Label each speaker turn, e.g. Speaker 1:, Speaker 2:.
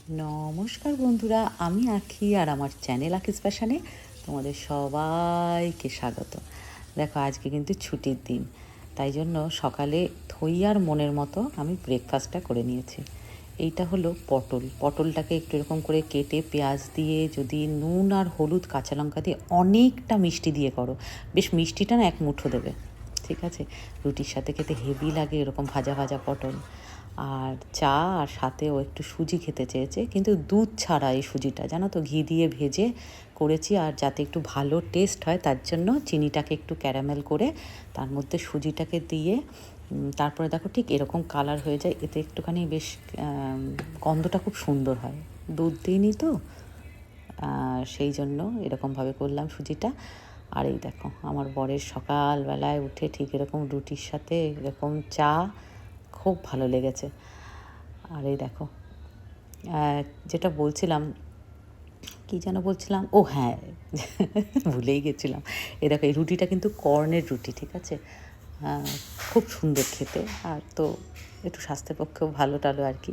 Speaker 1: নমস্কার বন্ধুরা, আমি আঁখি আর আমার চ্যানেল আঁখিস প্যাশনে তোমাদের সবাইকে স্বাগত। দেখো, আজকে কিন্তু ছুটির দিন, তাই জন্য সকালে থইয়ার মনের মতো আমি ব্রেকফাস্টটা করে নিয়েছি। এইটা হলো পটলটাকে একটু এরকম করে কেটে পেঁয়াজ দিয়ে, যদি নুন আর হলুদ কাঁচা লঙ্কা দিয়ে অনেকটা মিষ্টি দিয়ে করো, বেশ মিষ্টিটা না এক মুঠো দেবে, ঠিক আছে? রুটির সাথে খেতে হেভি লাগে এরকম ভাজা ভাজা পটল। আর চা, আর সাথে ও একটু সুজি খেতে চেয়েছে, কিন্তু দুধ ছাড়া এই সুজিটা, জানো তো, ঘি দিয়ে ভেজে করেছি। আর যাতে একটু ভালো টেস্ট হয় তার জন্য চিনিটাকে একটু ক্যারামেল করে তার মধ্যে সুজিটাকে দিয়ে তারপরে দেখো ঠিক এরকম কালার হয়ে যায়। এতে একটুখানি বেশ গন্ধটা খুব সুন্দর হয়। দুধ দিইনি তো, সেই জন্য এরকমভাবে করলাম সুজিটা। আর এই দেখো, আমার বরের সকালবেলায় উঠে ঠিক এরকম রুটির সাথে এরকম চা খুব ভালো লেগেছে। আর এই দেখো, যেটা বলছিলাম, কী যেন বলছিলাম, ও হ্যাঁ, ভুলেই গেছিলাম। এই দেখো, এই রুটিটা কিন্তু কর্নের রুটি, ঠিক আছে? খুব সুন্দর খেতে, আর তো একটু স্বাস্থ্যের পক্ষেও ভালো টালো আর কি।